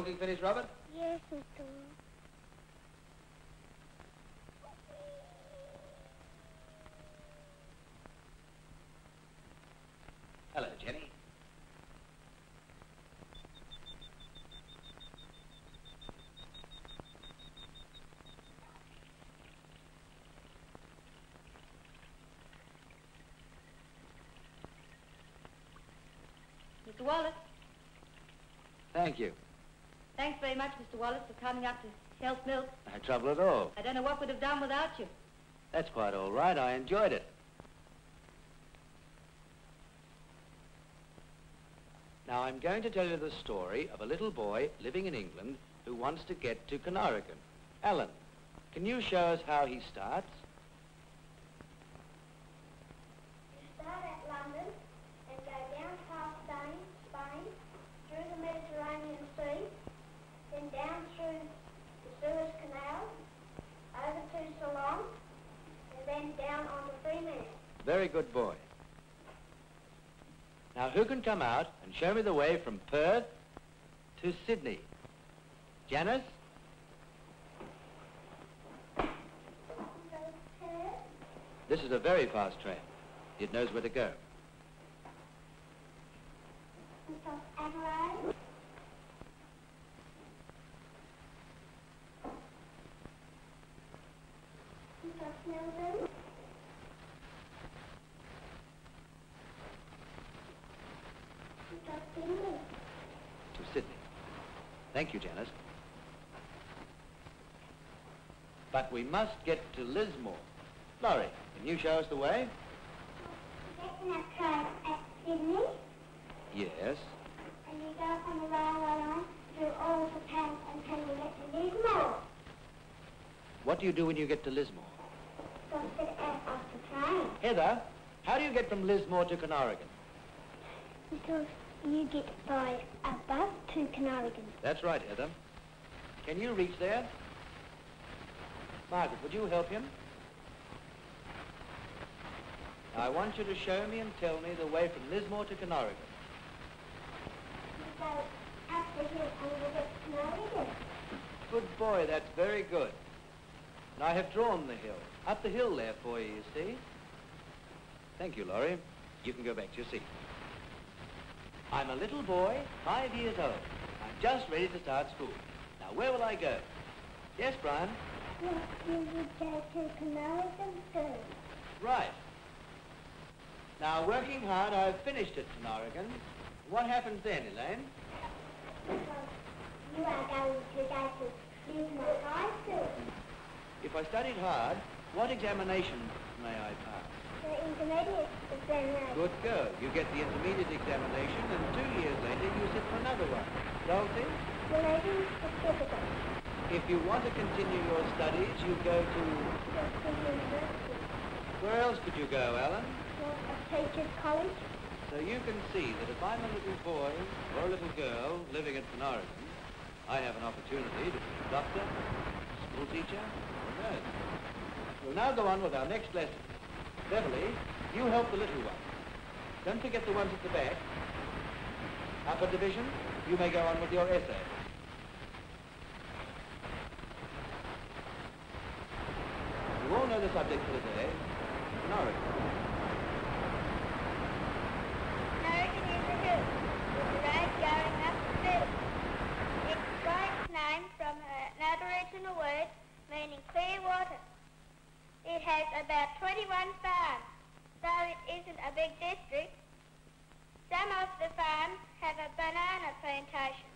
cooking finished, Robert? Yes, Mr. Hello, Jenny. Mr. Wallace. Thank you. Thanks very much, Mr. Wallace, for coming up to Health Milk. No trouble at all. I don't know what we'd have done without you. That's quite all right. I enjoyed it. Now, I'm going to tell you the story of a little boy living in England who wants to get to Konorigan. Alan, can you show us how he starts? You start at London and go down past Spain, through the Mediterranean Sea, then down through the Suez Canal, over to Ceylon, and then down on the Fremantle. Very good boy. Now, who can come out and show me the way from Perth to Sydney? Janice? This is a very fast train. It knows where to go. Adelaide. Melbourne. To Sydney. Thank you, Janice. But we must get to Lismore. Laurie, can you show us the way? Getting a train at Sydney. Yes. And you go on the railway line through all of the towns until you get to Lismore. What do you do when you get to Lismore? Go sit out off the train. Heather, how do you get from Lismore to Konorigan? Because you get by a bus to Konorigan. That's right, Heather. Can you reach there? Margaret, would you help him? I want you to show me and tell me the way from Lismore to Konorigan. You go up the hill and you get to Konorigan. Good boy, that's very good. And I have drawn the hill. Up the hill there for you, you see. Thank you, Laurie. You can go back to your seat. I'm a little boy, 5 years old. I'm just ready to start school. Now, where will I go? Yes, Brian? Yes, you would go to Konorigan first. Right. Now, working hard, I've finished at Konorigan. What happens then, Elaine? Because you are going to go to Lismore High School. If I studied hard, what examination may I pass? The intermediate examination. Good girl. You get the intermediate examination, and 2 years later, you sit for another one. Don't you? The leaving certificate. If you want to continue your studies, you go to... The university. Where else could you go, Alan? Or a teacher's college. So you can see that if I'm a little boy or a little girl living at Konorigan, I have an opportunity to be a doctor, a school teacher, or a nurse. We'll now go on with our next lesson. Beverly, you help the little ones. Don't forget the ones at the back. Upper division, you may go on with your essay. You all know the subject for the day, Konorigan. Konorigan is a hill with a road going up the hill. It got its name from an Aboriginal word meaning clear water. It has about 21 farms, so it isn't a big district. Some of the farms have a banana plantation.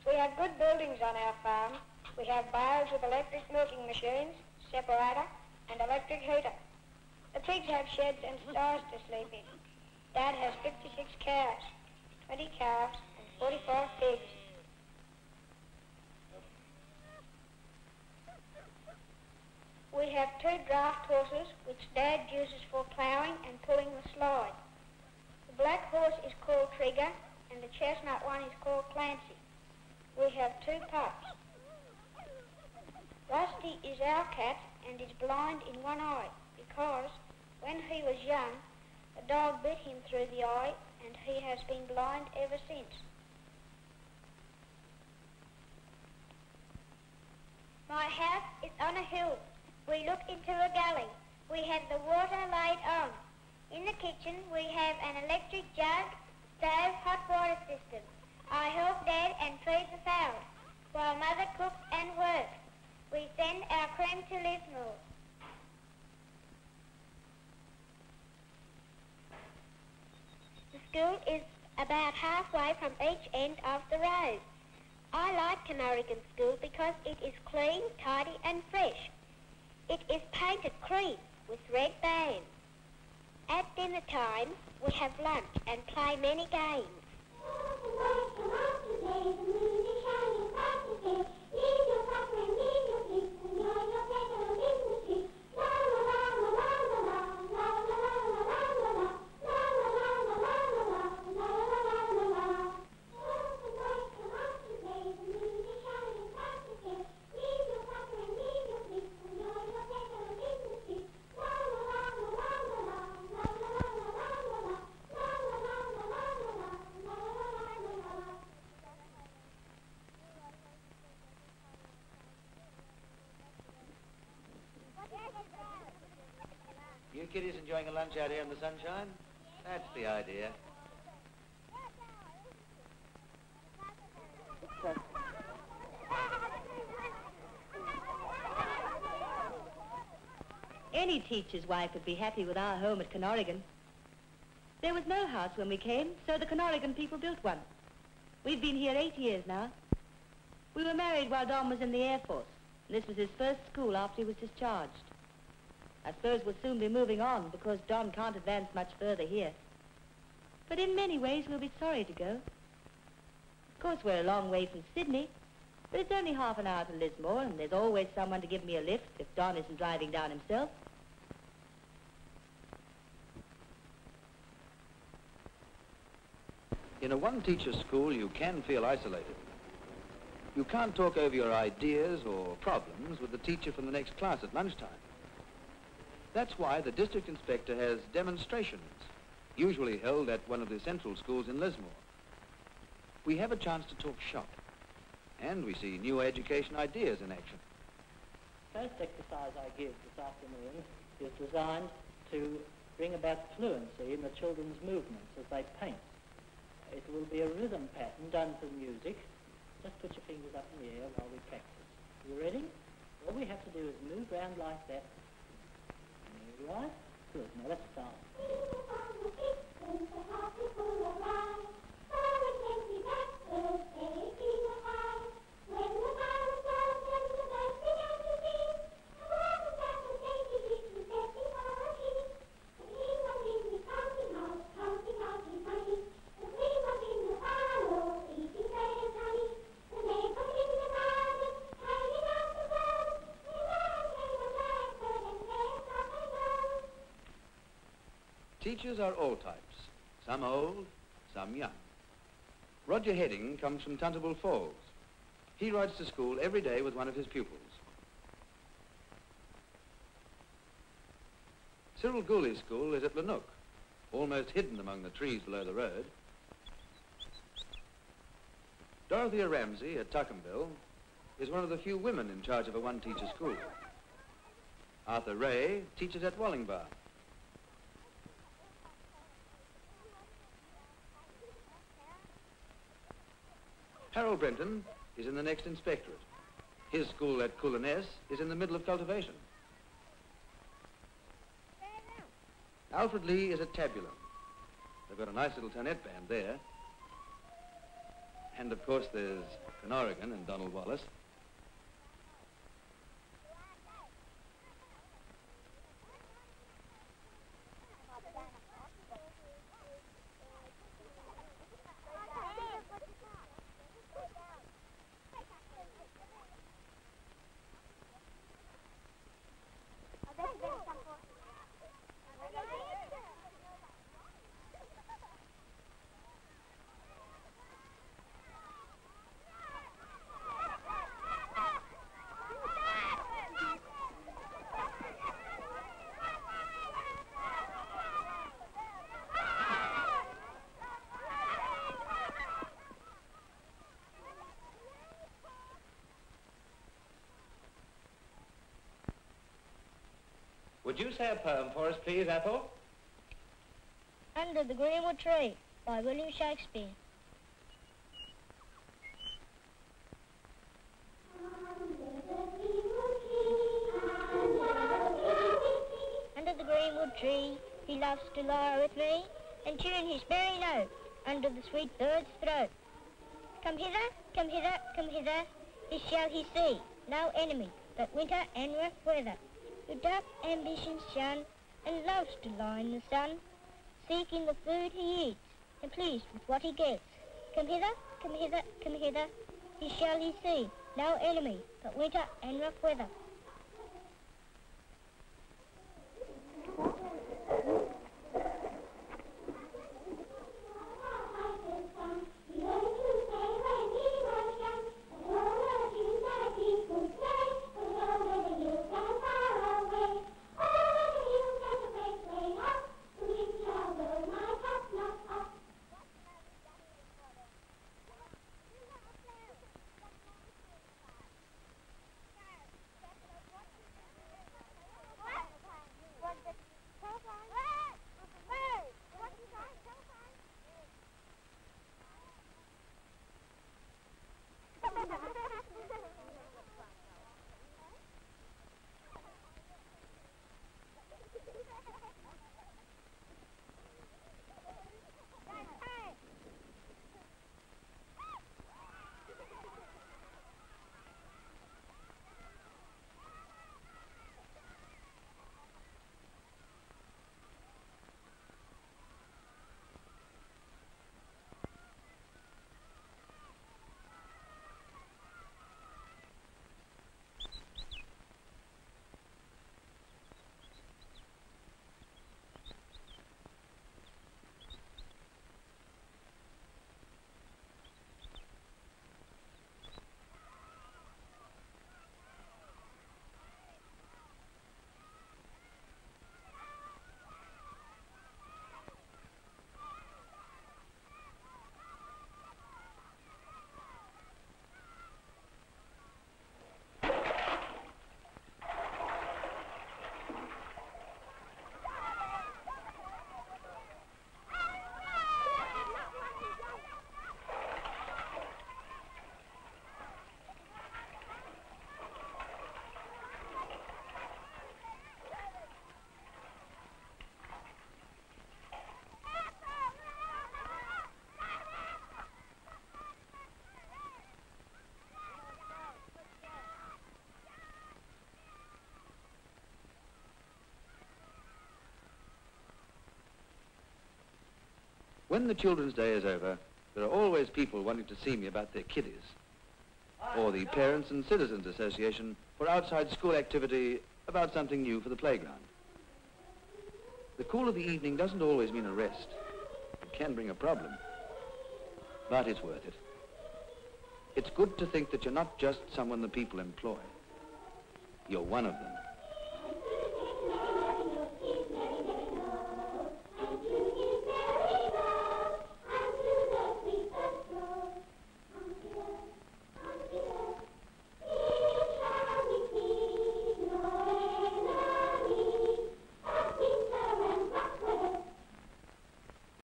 We have good buildings on our farm. We have bales with electric milking machines, separator, and electric heater. The pigs have sheds and sties to sleep in. Dad has 56 cows, 20 calves, and 45 pigs. We have 2 draft horses, which Dad uses for ploughing and pulling the slide. The black horse is called Trigger, and the chestnut one is called Clancy. We have 2 pups. Rusty is our cat and is blind in one eye because when he was young, a dog bit him through the eye and he has been blind ever since. My house is on a hill. We look into a gully. We have the water laid on. In the kitchen we have an electric jug, stove, hot water system. I help Dad and feed the fowls, while Mother cooks and works. We send our cream to Lismore. The school is about halfway from each end of the road. I like Konorigan School because it is clean, tidy and fresh. It is painted cream with red bands. At dinner time, we have lunch and play many games. You kiddies enjoying a lunch out here in the sunshine? That's the idea. Any teacher's wife would be happy with our home at Konorigan. There was no house when we came, so the Konorigan people built one. We've been here 8 years now. We were married while Don was in the Air Force, and this was his first school after he was discharged. I suppose we'll soon be moving on because Don can't advance much further here. But in many ways, we'll be sorry to go. Of course, we're a long way from Sydney, but it's only half an hour to Lismore, and there's always someone to give me a lift if Don isn't driving down himself. In a one-teacher school, you can feel isolated. You can't talk over your ideas or problems with the teacher from the next class at lunchtime. That's why the district inspector has demonstrations, usually held at one of the central schools in Lismore. We have a chance to talk shop, and we see new education ideas in action. First exercise I give this afternoon is designed to bring about fluency in the children's movements as they paint. It will be a rhythm pattern done to music. Just put your fingers up in the air while we practice. You ready? All we have to do is move round like that. There you are. Good. Now let's start. Teachers are all types, some old, some young. Roger Heading comes from Tuntable Falls. He rides to school every day with one of his pupils. Cyril Gooley's school is at Lanook, almost hidden among the trees below the road. Dorothea Ramsey at Tuckamville is one of the few women in charge of a one-teacher school. Arthur Ray teaches at Wallingbar. Harold Brenton is in the next inspectorate. His school at Coolerness is in the middle of cultivation. Alfred Lee is at Tabulum. They've got a nice little tornet band there. And of course there's Konorigan and Donald Wallace. Would you say a poem for us, please, Ethel? Under the Greenwood Tree by William Shakespeare. Under the greenwood tree, he loves to lie with me and tune his merry note under the sweet bird's throat. Come hither, come hither, come hither, this shall he see, no enemy but winter and rough weather, who doth ambition's shun and loves to lie in the sun, seeking the food he eats and pleased with what he gets. Come hither, come hither, come hither, this shall he see, no enemy but winter and rough weather. When the Children's Day is over, there are always people wanting to see me about their kiddies, or the Parents and Citizens Association for outside school activity about something new for the playground. The cool of the evening doesn't always mean a rest. It can bring a problem, but it's worth it. It's good to think that you're not just someone the people employ. You're one of them.